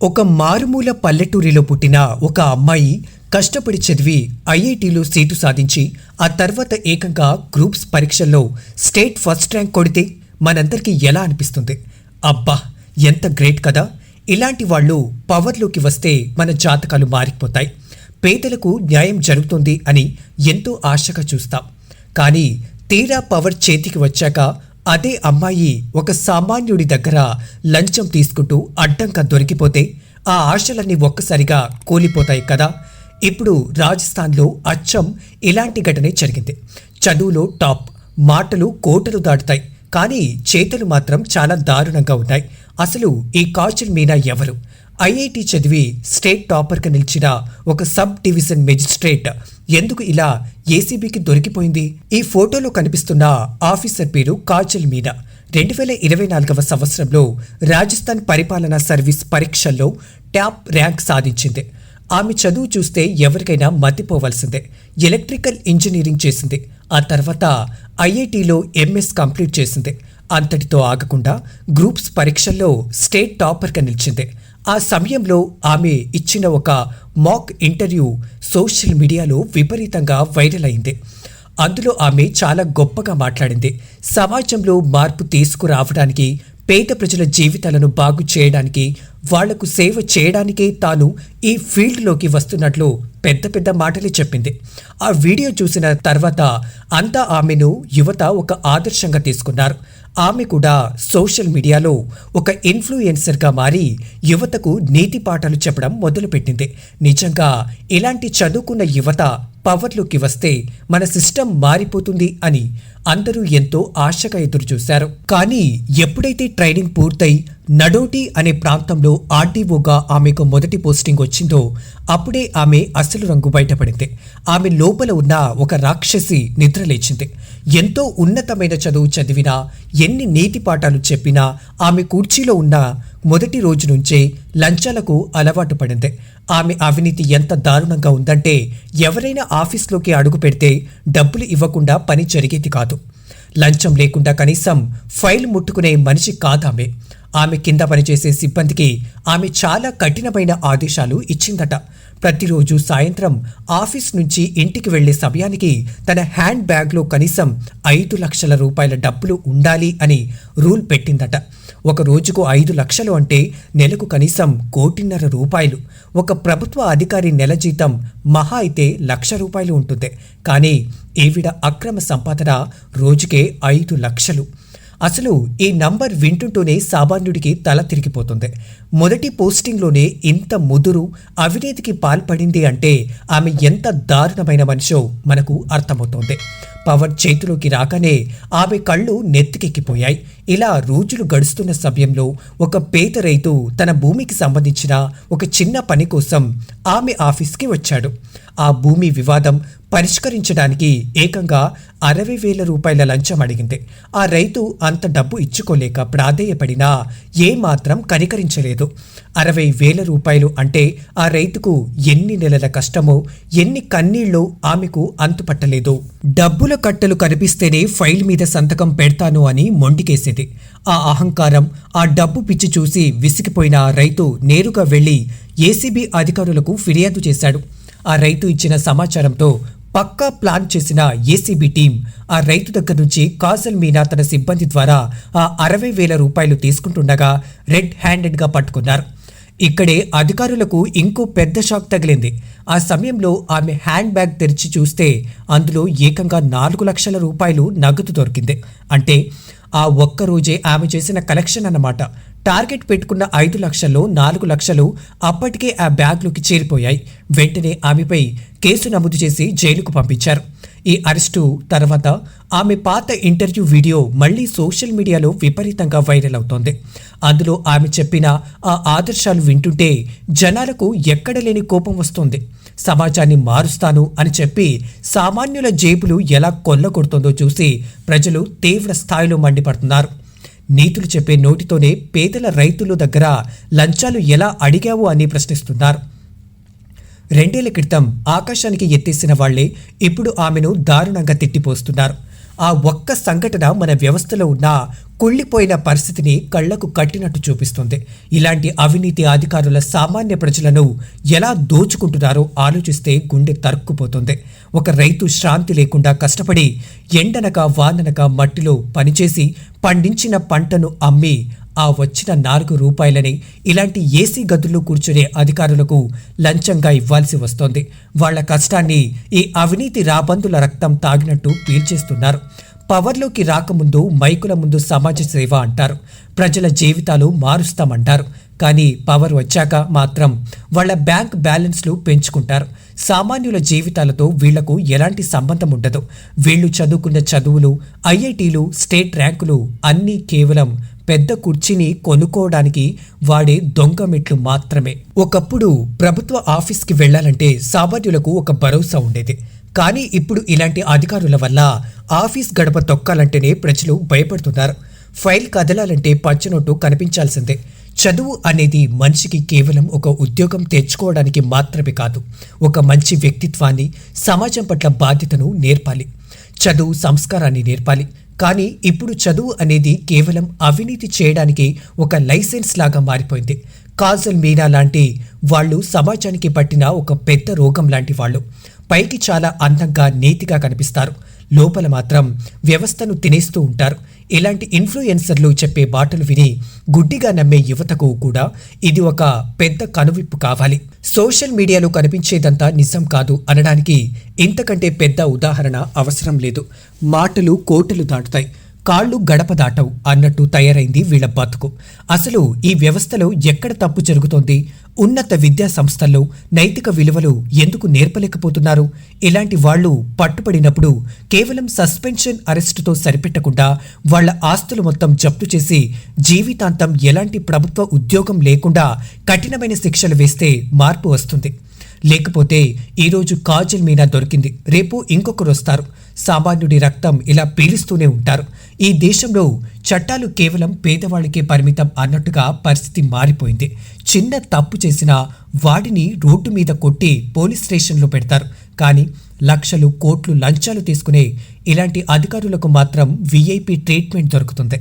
ఒక మారుమూల పల్లెటూరిలో పుట్టిన ఒక అమ్మాయి కష్టపడి చదివి ఐఐటీలో సీటు సాధించి ఆ తర్వాత ఏకంగా గ్రూప్స్ పరీక్షల్లో స్టేట్ ఫస్ట్ ర్యాంక్ కొడితే మనందరికీ ఎలా అనిపిస్తుంది? అబ్బా, ఎంత గ్రేట్ కదా! ఇలాంటి వాళ్ళు పవర్లోకి వస్తే మన జాతకాలు మారిపోతాయి, పేదలకు న్యాయం జరుగుతుంది అని ఎంతో ఆశగా చూస్తాం. కానీ తీరా పవర్ చేతికి వచ్చాక అదే అమ్మాయి ఒక సామాన్యుడి దగ్గర లంచం తీసుకుంటూ అడ్డంగా దొరికిపోతే ఆ ఆశలన్నీ ఒక్కసారిగా కూలిపోతాయి కదా. ఇప్పుడు రాజస్థాన్లో అచ్చం ఇలాంటి ఘటనే జరిగింది. చదువులో టాప్, మాటలు కోటలు దాటుతాయి, కానీ చేతులు మాత్రం చాలా దారుణంగా ఉన్నాయి. అసలు ఈ కాజల్ మీనా ఎవరు? ఐఐటి చదివి స్టేట్ టాపర్గా నిలిచిన ఒక సబ్ డివిజన్ మెజిస్ట్రేట్ ఎందుకు ఇలా ఏసీబీకి దొరికిపోయింది? ఈ ఫోటోలో కనిపిస్తున్న ఆఫీసర్ పేరు కాజల్ మీనా. 2024వ సంవత్సరంలో రాజస్థాన్ పరిపాలనా సర్వీస్ పరీక్షల్లో టాప్ ర్యాంక్ సాధించింది. ఆమె చదువు చూస్తే ఎవరికైనా మతిపోవలసిందే. ఎలక్ట్రికల్ ఇంజనీరింగ్ చేసింది. ఆ తర్వాత ఐఐటిలో ఎంఎస్ కంప్లీట్ చేసింది. అంతటితో ఆగకుండా గ్రూప్స్ పరీక్షల్లో స్టేట్ టాపర్గా నిలిచింది. ఆ సమయంలో ఆమె ఇచ్చిన ఒక మాక్ ఇంటర్వ్యూ సోషల్ మీడియాలో విపరీతంగా వైరల్ అయింది. అందులో ఆమె చాలా గొప్పగా మాట్లాడింది. సమాజంలో మార్పు తీసుకురావడానికి, పేద ప్రజల జీవితాలను బాగు చేయడానికి, వాళ్లకు సేవ చేయడానికే తాను ఈ ఫీల్డ్లోకి వస్తున్నట్లు పెద్ద పెద్ద మాటలే చెప్పింది. ఆ వీడియో చూసిన తర్వాత అంతా ఆమెను యువత ఒక ఆదర్శంగా తీసుకున్నారు. ఆమె కూడా సోషల్ మీడియాలో ఒక ఇన్ఫ్లుయెన్సర్గా మారి యువతకు నీతి పాఠాలు చెప్పడం మొదలుపెట్టింది. నిజంగా ఇలాంటి చదువుకున్న యువత పవర్లోకి వస్తే మన సిస్టమ్ మారిపోతుంది అని అందరూ ఎంతో ఆశగా ఎదురుచూశారు. కానీ ఎప్పుడైతే ట్రైనింగ్ పూర్తయి నడోటి అనే ప్రాంతంలో ఆర్టీఓగా ఆమెకు మొదటి పోస్టింగ్ వచ్చిందో అప్పుడే ఆమె అసలు రంగు బయటపడింది. ఆమె లోపల ఉన్న ఒక రాక్షసి నిద్రలేచింది. ఎంతో ఉన్నతమైన చదువు చదివినా, ఎన్ని నీతి పాఠాలు చెప్పినా ఆమె కుర్చీలో ఉన్న మొదటి రోజు నుంచే లంచాలకు అలవాటు పడింది. ఆమె అవినీతి ఎంత దారుణంగా ఉందంటే ఎవరైనా ఆఫీస్లోకి అడుగు పెడితే డబ్బులు ఇవ్వకుండా పని జరిగేది కాదు. లంచం లేకుండా కనీసం ఫైల్ ముట్టుకునే మనిషి కాదామె. ఆమె కింద పనిచేసే సిబ్బందికి ఆమె చాలా కఠినమైన ఆదేశాలు ఇచ్చిందట. ప్రతిరోజు సాయంత్రం ఆఫీస్ నుంచి ఇంటికి వెళ్లే సమయానికి తన హ్యాండ్ బ్యాగ్లో కనీసం 5 లక్షల రూపాయల డబ్బులు ఉండాలి అని రూల్ పెట్టిందట. ఒక రోజుకు 5 లక్షలు అంటే నెలకు కనీసం 1,50,00,000 రూపాయలు. ఒక ప్రభుత్వ అధికారి నెల జీతం మహా అయితే 1,00,000 రూపాయలు ఉంటుంది. కానీ ఈవిడ అక్రమ సంపాదన రోజుకే 5 లక్షలు. అసలు ఈ నంబర్ వింటుంటూనే సామాన్యుడికి తల తిరిగిపోతుంది. మొదటి పోస్టింగ్లోనే ఇంత ముదురు అవినీతికి పాల్పడింది అంటే ఆమె ఎంత దారుణమైన మనిషో మనకు అర్థమవుతోంది. పవర్ చేతిలోకి రాగానే ఆమె కళ్ళు నెత్తికెక్కిపోయాయి. ఇలా రోజులు గడుస్తున్న సమయంలో ఒక పేద రైతు తన భూమికి సంబంధించిన ఒక చిన్న పని కోసం ఆమె ఆఫీస్కి వచ్చాడు. ఆ భూమి వివాదం పరిష్కరించడానికి ఏకంగా 60,000 రూపాయల లంచం అడిగింది. ఆ రైతు అంత డబ్బు ఇచ్చుకోలేక ప్రాధేయపడినా ఏమాత్రం కనికరించలేదు. 60,000 రూపాయలు అంటే ఆ రైతుకు ఎన్ని నెలల కష్టమో, ఎన్ని కన్నీళ్లో ఆమెకు అంతుపట్టలేదు. డబ్బుల కట్టలు కనిపిస్తేనే ఫైల్ మీద సంతకం పెడతాను అని మొండికేసేది. ఆ అహంకారం, ఆ డబ్బు పిచ్చి చూసి విసిగిపోయిన ఆ రైతు నేరుగా వెళ్లి ఏసీబీ అధికారులకు ఫిర్యాదు చేశాడు. ఆ రైతు ఇచ్చిన సమాచారంతో పక్కా ప్లాన్ చేసిన ఏసీబీ టీం ఆ రైతు దగ్గర నుంచి కాజల్ మీనా తన సిబ్బంది ద్వారా ఆ 60,000 రూపాయలు తీసుకుంటుండగా రెడ్ హ్యాండెడ్గా పట్టుకున్నారు. ఇక్కడే అధికారులకు ఇంకో పెద్ద షాక్ తగిలింది. ఆ సమయంలో ఆమె హ్యాండ్ బ్యాగ్ తెరిచి చూస్తే అందులో ఏకంగా 4 లక్షల రూపాయలు నగదు దొరికింది. అంటే ఆ ఒక్కరోజే ఆమె చేసిన కలెక్షన్ అన్నమాట. టార్గెట్ పెట్టుకున్న 5 లక్షల్లో 4 లక్షలు అప్పటికే ఆ బ్యాగ్లోకి చేరిపోయాయి. వెంటనే ఆమెపై కేసు నమోదు చేసి జైలుకు పంపించారు. ఈ అరెస్టు తర్వాత ఆమె పాత ఇంటర్వ్యూ వీడియో మళ్లీ సోషల్ మీడియాలో విపరీతంగా వైరల్ అవుతోంది. అందులో ఆమె చెప్పిన ఆ ఆదర్శాలు వింటుంటే జనాలకు ఎక్కడలేని కోపం వస్తోంది. సమాజాన్ని మారుస్తాను అని చెప్పి సామాన్యుల జేబులు ఎలా కొల్లగొడుతోందో చూసి ప్రజలు తీవ్ర స్థాయిలో మండిపడుతున్నారు. నీతులు చెప్పే నోటితోనే పేదల రైతుల దగ్గర లంచాలు ఎలా అడిగావు అని ప్రశ్నిస్తున్నారు. 2 ఏళ్ల క్రితం ఆకాశానికి ఎత్తేసిన వాళ్లే ఇప్పుడు ఆమెను దారుణంగా తిట్టిపోస్తున్నారు. ఆ ఒక్క సంఘటన మన వ్యవస్థలో ఉన్న కుళ్ళిపోయిన పరిస్థితిని కళ్లకు కట్టినట్టు చూపిస్తుంది. ఇలాంటి అవినీతి అధికారుల సామాన్య ప్రజలను ఎలా దోచుకుంటున్నారో ఆలోచిస్తే గుండె తరుక్కుపోతుంది. ఒక రైతు శ్రాంతి లేకుండా కష్టపడి ఎండనక వాననక మట్టిలో పనిచేసి పండించిన పంటను అమ్మి ఆ వచ్చిన 4 రూపాయలని ఇలాంటి ఏసీ గదుల్లో కూర్చునే అధికారులకు లంచంగా ఇవ్వాల్సి వస్తోంది. వాళ్ల కష్టాన్ని ఈ అవినీతి రాబందుల రక్తం తాగినట్టు పీల్చేస్తున్నారు. పవర్లోకి రాకముందు మైకుల ముందు సమాజ సేవ అంటారు, ప్రజల జీవితాలు మారుస్తామంటారు. కానీ పవర్ వచ్చాక మాత్రం వాళ్ల బ్యాంక్ బ్యాలెన్స్లు పెంచుకుంటారు. సామాన్యుల జీవితాలతో వీళ్లకు ఎలాంటి సంబంధం ఉండదు. వీళ్లు చదువుకున్న చదువులు, ఐఐటీలు, స్టేట్ ర్యాంకులు అన్నీ కేవలం పెద్ద కుర్చీని కొనుక్కోవడానికి వాడే దొంగ మెట్లు మాత్రమే. ఒకప్పుడు ప్రభుత్వ ఆఫీస్కి వెళ్లాలంటే సామాన్యులకు ఒక భరోసా ఉండేది. కానీ ఇప్పుడు ఇలాంటి అధికారుల వల్ల ఆఫీస్ గడప తొక్కాలంటేనే ప్రజలు భయపడుతున్నారు. ఫైల్ కదలాలంటే పచ్చనోటు కనిపించాల్సిందే. చదువు అనేది మనిషికి కేవలం ఒక ఉద్యోగం తెచ్చుకోవడానికి మాత్రమే కాదు, ఒక మంచి వ్యక్తిత్వాన్ని, సమాజం పట్ల బాధ్యతను నేర్పాలి. చదువు సంస్కారాన్ని నేర్పాలి. కానీ ఇప్పుడు చదువు అనేది కేవలం అవినీతి చేయడానికి ఒక లైసెన్స్ లాగా మారిపోయింది. కాజల్, మీనా లాంటి వాళ్ళు సమాజానికి పట్టిన ఒక పెద్ద రోగం లాంటి వాళ్ళు. పైకి చాలా అందంగా, నీతిగా కనిపిస్తారు, లోపల మాత్రం వ్యవస్థను తినేస్తూ ఉంటారు. ఇలాంటి ఇన్ఫ్లుయెన్సర్లు చెప్పే మాటలు విని గుడ్డిగా నమ్మే యువతకు కూడా ఇది ఒక పెద్ద కనువిప్పు కావాలి. సోషల్ మీడియాలో కనిపించేదంతా నిజం కాదు అనడానికి ఇంతకంటే పెద్ద ఉదాహరణ అవసరం లేదు. మాటలు కోటలు దాటుతాయి, కాళ్ళు గడప దాటవు అన్నట్టు తయారైంది వీళ్ల బతుకు. అసలు ఈ వ్యవస్థలో ఎక్కడ తప్పు జరుగుతోంది? ఉన్నత విద్యా సంస్థల్లో నైతిక విలువలు ఎందుకు నేర్పలేకపోతున్నారు? ఇలాంటి వాళ్లు పట్టుబడినప్పుడు కేవలం సస్పెన్షన్, అరెస్టుతో సరిపెట్టకుండా వాళ్ల ఆస్తులు మొత్తం జప్తు చేసి జీవితాంతం ఎలాంటి ప్రభుత్వ ఉద్యోగం లేకుండా కఠినమైన శిక్షలు వేస్తే మార్పు వస్తుంది. లేకపోతే ఈరోజు కాజల్, మీనా దొరికింది, రేపు ఇంకొకరు వస్తారు. సామాన్యుడి రక్తం ఇలా పీలుస్తూనే ఉంటారు. ఈ దేశంలో చట్టాలు కేవలం పేదవాళ్లకే పరిమితం అన్నట్టుగా పరిస్థితి మారిపోయింది. చిన్న తప్పు చేసినా వాడిని రోడ్డు మీద కొట్టి పోలీస్ స్టేషన్లో పెడతారు. కానీ లక్షలు, కోట్లు లంచాలు తీసుకునే ఇలాంటి అధికారులకు మాత్రం విఐపి ట్రీట్మెంట్ దొరుకుతుంది.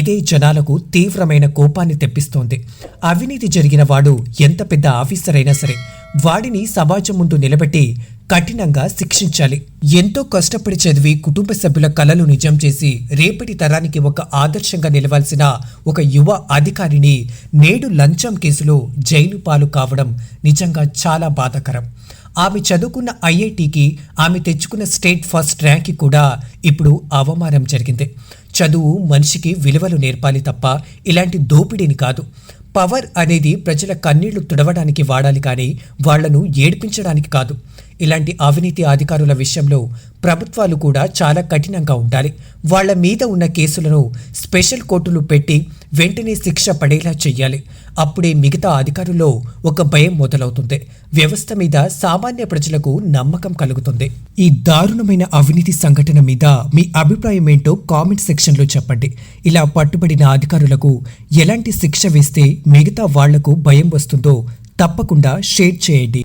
ఇదే జనాలకు తీవ్రమైన కోపాన్ని తెప్పిస్తోంది. అవినీతి జరిగిన వాడు ఎంత పెద్ద ఆఫీసర్ అయినా సరే వాడిని సమాజం ముందు నిలబెట్టి కఠినంగా శిక్షించాలి. ఎంతో కష్టపడి చదివి కుటుంబ సభ్యుల కలలు నిజం చేసి రేపటి తరానికి ఒక ఆదర్శంగా నిలవాల్సిన ఒక యువ అధికారిని నేడు లంచం కేసులో జైలు పాలు కావడం నిజంగా చాలా బాధాకరం. ఆమె చదువుకున్న ఐఐటికి, ఆమె తెచ్చుకున్న స్టేట్ ఫస్ట్ ర్యాంక్కి కూడా ఇప్పుడు అవమానం జరిగింది. చదువు మనిషికి విలువలు నేర్పాలి తప్ప ఇలాంటి దోపిడీని కాదు. పవర్ అనేది ప్రజల కన్నీళ్లు తుడవడానికి వాడాలి, కానీ వాళ్లను ఏడ్పించడానికి కాదు. ఇలాంటి అవినీతి అధికారుల విషయంలో ప్రభుత్వాలు కూడా చాలా కఠినంగా ఉండాలి. వాళ్ల మీద ఉన్న కేసులను స్పెషల్ కోర్టులు పెట్టి వెంటనే శిక్ష పడేలా చెయ్యాలి. అప్పుడే మిగతా అధికారుల్లో ఒక భయం మొదలవుతుంది. వ్యవస్థ మీద సామాన్య ప్రజలకు నమ్మకం కలుగుతుంది. ఈ దారుణమైన అవినీతి సంఘటన మీద మీ అభిప్రాయం ఏంటో కామెంట్ సెక్షన్లో చెప్పండి. ఇలా పట్టుబడిన అధికారులకు ఎలాంటి శిక్ష వేస్తే మిగతా వాళ్లకు భయం వస్తుందో తప్పకుండా షేర్ చేయండి.